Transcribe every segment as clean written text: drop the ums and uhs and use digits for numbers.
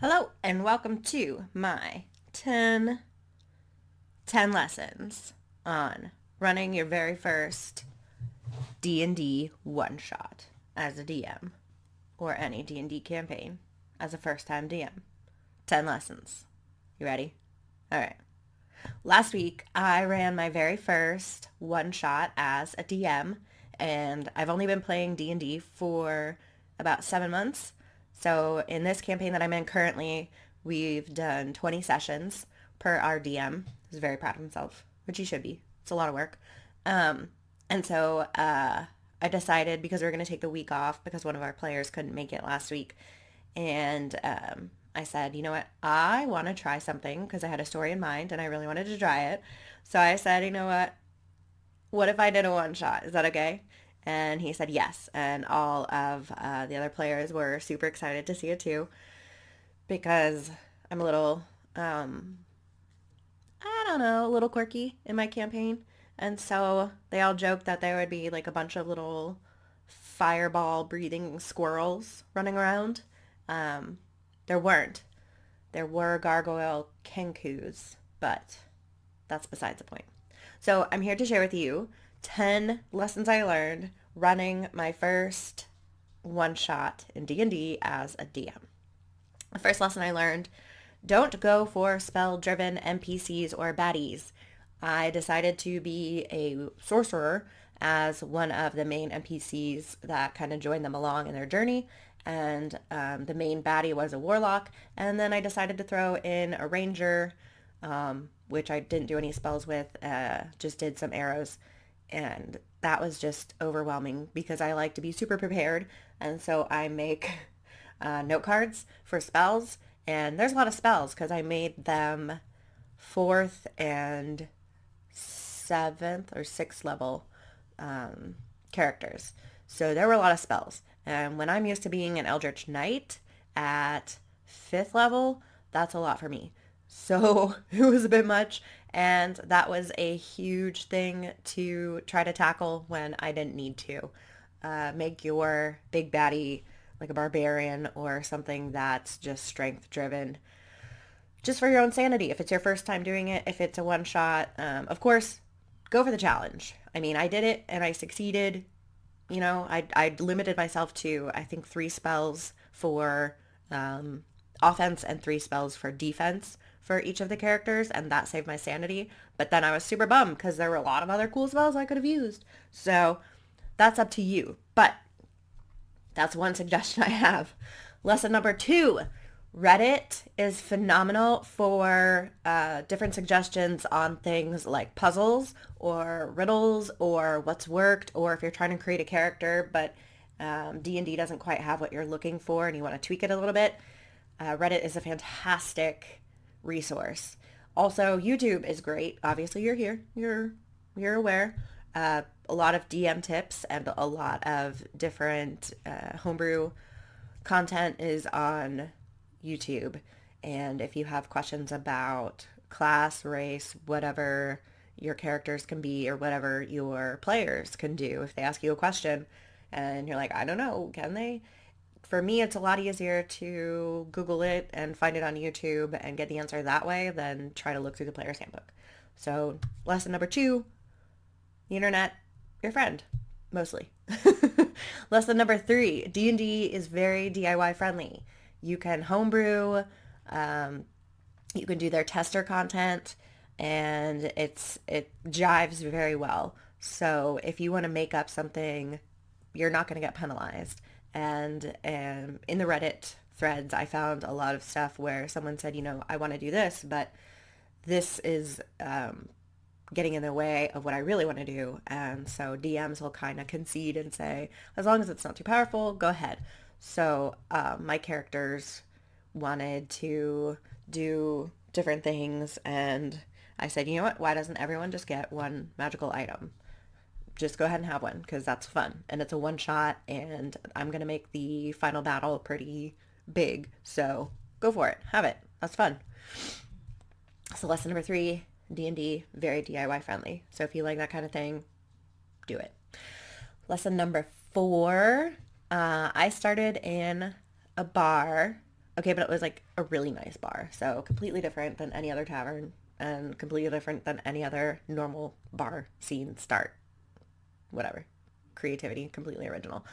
Hello and welcome to my 10 lessons on running your very first D&D one-shot as a DM or any D&D campaign as a first-time DM. 10 lessons. You ready? All right. Last week, I ran my very first one-shot as a DM, and I've only been playing D&D for about 7 months. So in this campaign that I'm in currently, we've done 20 sessions per our DM. He's very proud of himself, which he should be. It's a lot of work. And so I decided, because we were going to take the week off because one of our players couldn't make it last week, and I said, you know what, I want to try something because I had a story in mind and I really wanted to try it. So I said, you know what if I did a one shot? Is that okay? And he said yes. And all of the other players were super excited to see it too because I'm a little, I don't know, a little quirky in my campaign. And so they all joked that there would be like a bunch of little fireball breathing squirrels running around. Um, there weren't. There were gargoyle kenkus, but that's besides the point. So I'm here to share with you 10 lessons I learned running my first one shot in D&D as a DM. The first lesson I learned, don't go for spell-driven NPCs or baddies. I decided to be a sorcerer as one of the main NPCs that kind of joined them along in their journey. And the main baddie was a warlock. And then I decided to throw in a ranger, which I didn't do any spells with, just did some arrows. And that was just overwhelming because I like to be super prepared. And so I make note cards for spells. And there's a lot of spells because I made them 4th and 7th or 6th level characters. So there were a lot of spells. And when I'm used to being an Eldritch Knight at 5th level, that's a lot for me. So it was a bit much. And that was a huge thing to try to tackle when I didn't need to. Make your big baddie like a barbarian or something that's just strength driven, just for your own sanity. If it's your first time doing it, if it's a one shot, of course, go for the challenge. I mean, I did it and I succeeded. You know, I limited myself to, I think, 3 spells for offense and 3 spells for defense for each of the characters, and that saved my sanity. But then I was super bummed because there were a lot of other cool spells I could have used. So that's up to you. But that's one suggestion I have. Lesson number 2. Reddit is phenomenal for different suggestions on things like puzzles or riddles or what's worked, or if you're trying to create a character but D&D doesn't quite have what you're looking for and you want to tweak it a little bit. Reddit is a fantastic resource. Also, YouTube is great. Obviously, you're here. You're aware. A lot of DM tips and a lot of different homebrew content is on YouTube. And if you have questions about class, race, whatever your characters can be or whatever your players can do, if they ask you a question and you're like, I don't know, can they? For me, it's a lot easier to Google it and find it on YouTube and get the answer that way than try to look through the player's handbook. So lesson number 2, the internet, your friend, mostly. Lesson number 3, D&D is very DIY friendly. You can homebrew, you can do their tester content, and it jives very well. So if you want to make up something, you're not going to get penalized. And in the Reddit threads, I found a lot of stuff where someone said, you know, I want to do this, but this is getting in the way of what I really want to do. And so DMs will kind of concede and say, as long as it's not too powerful, go ahead. So my characters wanted to do different things, and I said, you know what, why doesn't everyone just get one magical item? Just go ahead and have one because that's fun. And it's a one shot, and I'm going to make the final battle pretty big. So go for it. Have it. That's fun. So lesson number 3, D&D, very DIY friendly. So if you like that kind of thing, do it. Lesson number 4, I started in a bar Okay, but it was like a really nice bar. So completely different than any other tavern and completely different than any other normal bar scene start. Whatever. Creativity, completely original.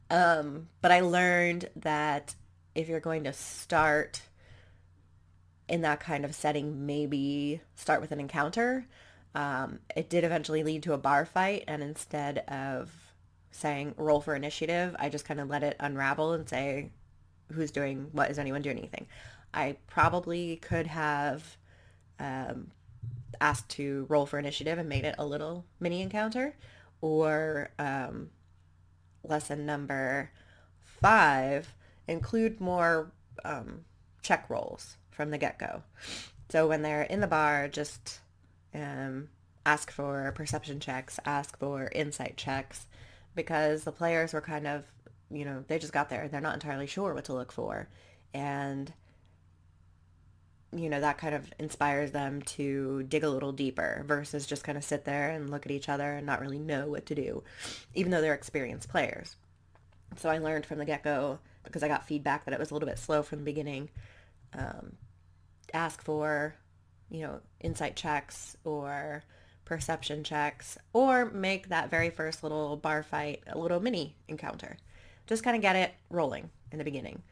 But I learned that if you're going to start in that kind of setting, maybe start with an encounter. It did eventually lead to a bar fight, and instead of saying roll for initiative, I just kind of let it unravel and say who's doing what, is anyone doing anything. I probably could have um, asked to roll for initiative and made it a little mini encounter, or lesson number 5, include more check rolls from the get-go. So when they're in the bar, just ask for perception checks, ask for insight checks, because the players were kind of, they just got there. They're not entirely sure what to look for. And, that kind of inspires them to dig a little deeper versus just kind of sit there and look at each other and not really know what to do, even though they're experienced players. So I learned from the get-go, because I got feedback that it was a little bit slow from the beginning, um, ask for, insight checks or perception checks, or make that very first little bar fight a little mini encounter. Just kind of get it rolling in the beginning.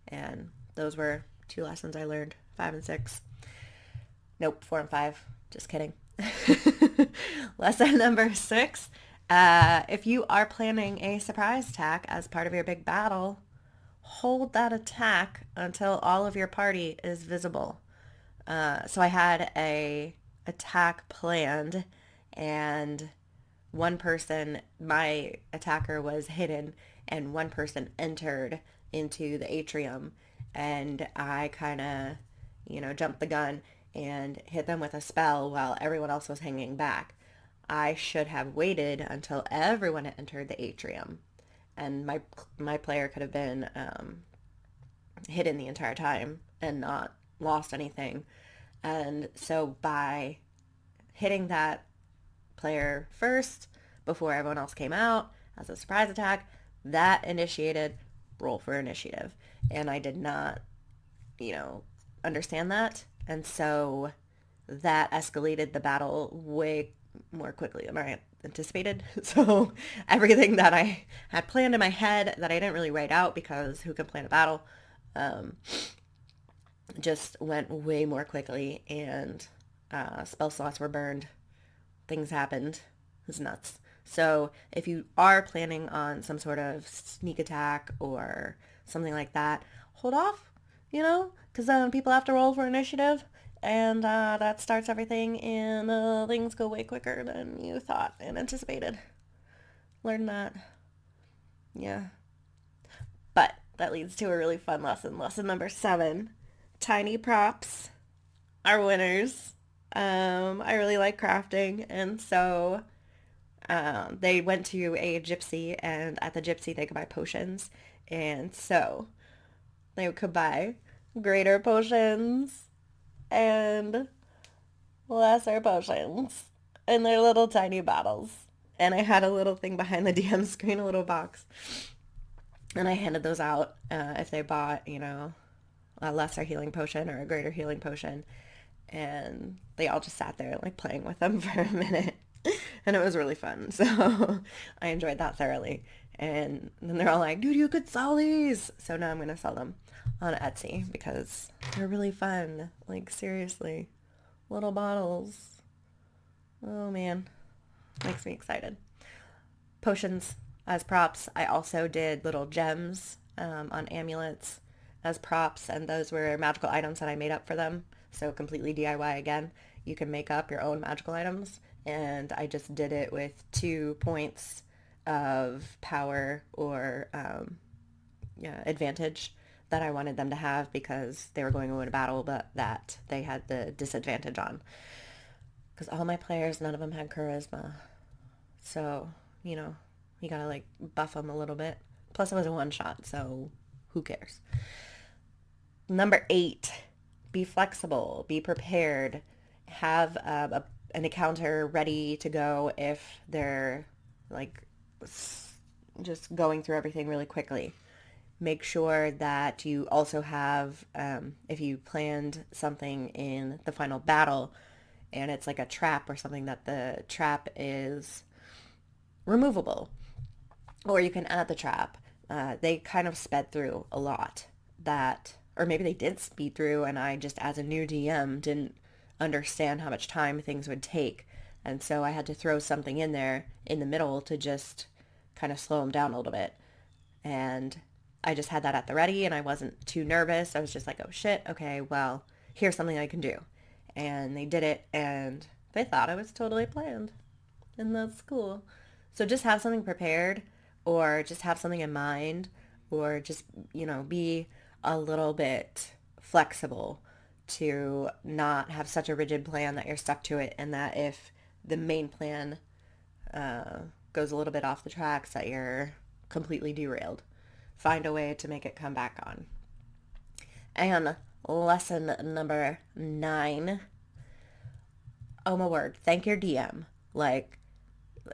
And those were 2 lessons I learned, 5 and 6. Nope, 4 and 5. Just kidding. Lesson number 6. If you are planning a surprise attack as part of your big battle, hold that attack until all of your party is visible. So I had a attack planned, and one person, my attacker, was hidden, and one person entered into the atrium, and I kind of, jumped the gun and hit them with a spell while everyone else was hanging back. I should have waited until everyone had entered the atrium, and my player could have been hidden the entire time and not lost anything. And so by hitting that player first before everyone else came out as a surprise attack, that initiated roll for initiative. And I did not, understand that. And so that escalated the battle way more quickly than I anticipated. So everything that I had planned in my head that I didn't really write out, because who can plan a battle, just went way more quickly, and spell slots were burned. Things happened. It was nuts. So if you are planning on some sort of sneak attack or something like that, hold off, because then people have to roll for initiative, and that starts everything, and things go way quicker than you thought and anticipated. Learn that. Yeah. But that leads to a really fun lesson. Lesson number 7. Tiny props are winners. I really like crafting, and so they went to a gypsy, and at the gypsy they could buy potions, and so they could buy greater potions and lesser potions in their little tiny bottles. And I had a little thing behind the DM screen, a little box, and I handed those out if they bought, a lesser healing potion or a greater healing potion. And they all just sat there like playing with them for a minute. And it was really fun. So I enjoyed that thoroughly. And then they're all like, dude, you could sell these. So now I'm going to sell them on Etsy because they're really fun. Like, seriously. Little bottles. Oh, man. Makes me excited. Potions as props. I also did little gems on amulets as props, and those were magical items that I made up for them. So completely DIY again. You can make up your own magical items, and I just did it with 2 points of power or advantage that I wanted them to have because they were going to win a battle, but that they had the disadvantage on. Because all my players, none of them had charisma. So, you gotta like buff them a little bit. Plus it was a one shot, so who cares? Number 8, be flexible, be prepared, have an encounter ready to go if they're like just going through everything really quickly. make sure that you also have, if you planned something in the final battle and it's like a trap or something, that the trap is removable or you can add the trap. They kind of sped through a lot that, or maybe they did speed through and I just as a new DM didn't understand how much time things would take. And so I had to throw something in there in the middle to just kind of slow them down a little bit. And I just had that at the ready and I wasn't too nervous. I was just like, oh shit, okay, well, here's something I can do. And they did it and they thought it was totally planned. And that's cool. So just have something prepared or just have something in mind or just, be a little bit flexible to not have such a rigid plan that you're stuck to it and that if the main plan goes a little bit off the tracks that you're completely derailed. Find a way to make it come back on. And lesson number 9. Oh my word, thank your DM. Like,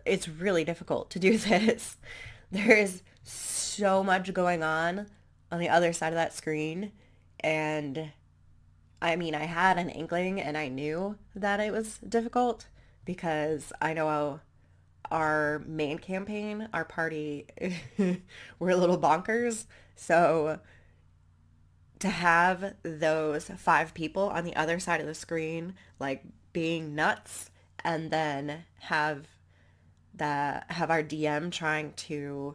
it's really difficult to do this. There is so much going on the other side of that screen. And I mean, I had an inkling and I knew that it was difficult because I know our main campaign, our party, we're a little bonkers. So to have those 5 people on the other side of the screen, like being nuts, and then have our DM trying to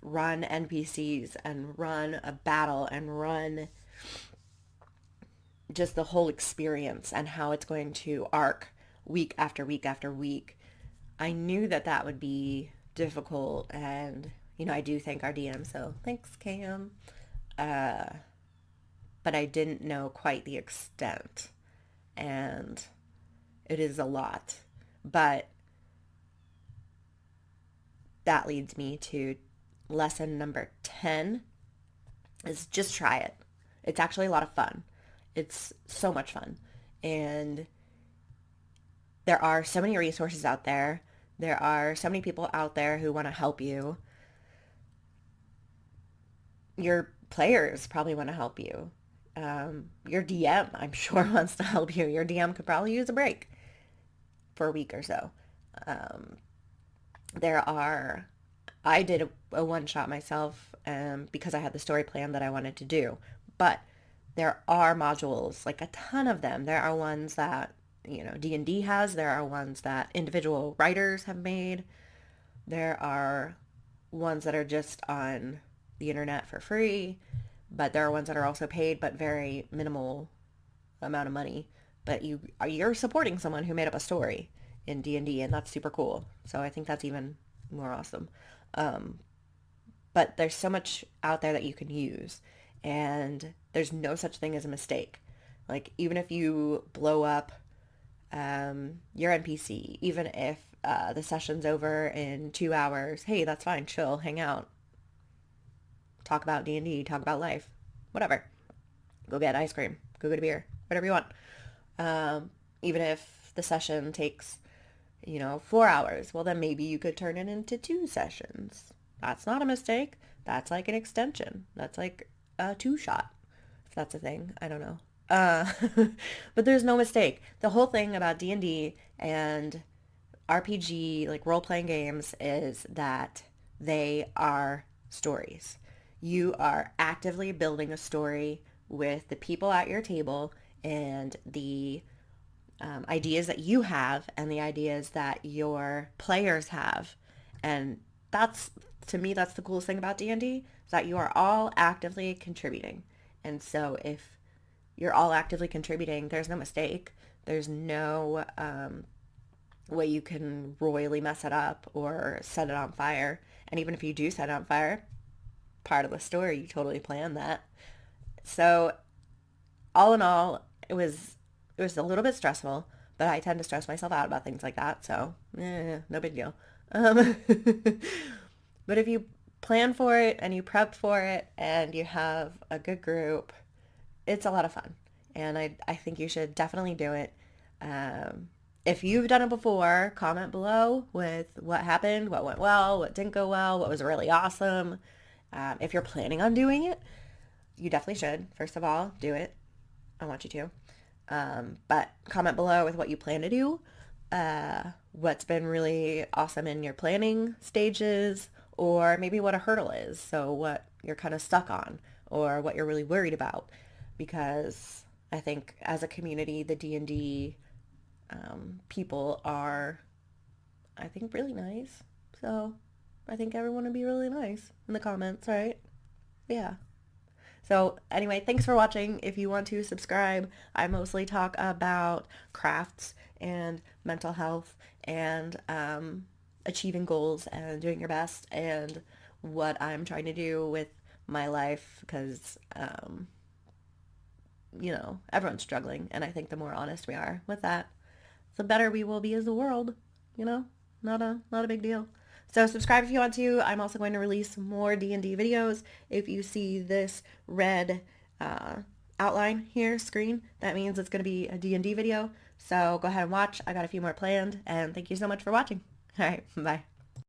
run NPCs and run a battle and run just the whole experience and how it's going to arc week after week after week. I knew that would be difficult and, I do thank our DM, so thanks, Cam. But I didn't know quite the extent and it is a lot. But that leads me to lesson number 10 is just try it. It's actually a lot of fun. It's so much fun. And there are so many resources out there. There are so many people out there who want to help you. Your players probably want to help you. Your DM, I'm sure, wants to help you. Your DM could probably use a break for a week or so. I did a one-shot myself because I had the story plan that I wanted to do. But there are modules, like a ton of them. There are ones that, D&D has. There are ones that individual writers have made. There are ones that are just on the internet for free. But there are ones that are also paid, but very minimal amount of money. But you're supporting someone who made up a story in D&D, and that's super cool. So I think that's even more awesome. But there's so much out there that you can use, and there's no such thing as a mistake. Like, even if you blow up your NPC, even if the session's over in 2 hours, hey, that's fine, chill, hang out, talk about D&D, talk about life, whatever. Go get ice cream, go get a beer, whatever you want. Even if the session takes 4 hours, well, then maybe you could turn it into 2 sessions. That's not a mistake. That's like an extension. That's like a 2-shot, if that's a thing. I don't know. But there's no mistake. The whole thing about D&D and RPG, like role-playing games, is that they are stories. You are actively building a story with the people at your table and the ideas that you have and the ideas that your players have. And to me, that's the coolest thing about D&D, is that you are all actively contributing. And so if you're all actively contributing, there's no mistake. There's no way you can royally mess it up or set it on fire. And even if you do set it on fire, part of the story, you totally planned that. So all in all, it was a little bit stressful, but I tend to stress myself out about things like that, so no big deal. But if you plan for it and you prep for it and you have a good group, it's a lot of fun. And I think you should definitely do it. If you've done it before, comment below with what happened, what went well, what didn't go well, what was really awesome. If you're planning on doing it, you definitely should. First of all, do it. I want you to. But comment below with what you plan to do, what's been really awesome in your planning stages, or maybe what a hurdle is. So what you're kind of stuck on, or what you're really worried about. Because I think as a community, the D&D people are, I think, really nice. So I think everyone would be really nice in the comments, right? Yeah. So anyway, thanks for watching. If you want to subscribe, I mostly talk about crafts and mental health and achieving goals and doing your best and what I'm trying to do with my life because, everyone's struggling. And I think the more honest we are with that, the better we will be as a world, not a big deal. So subscribe if you want to. I'm also going to release more D&D videos. If you see this red outline here, screen, that means it's going to be a D&D video. So go ahead and watch. I got a few more planned. And thank you so much for watching. All right, bye.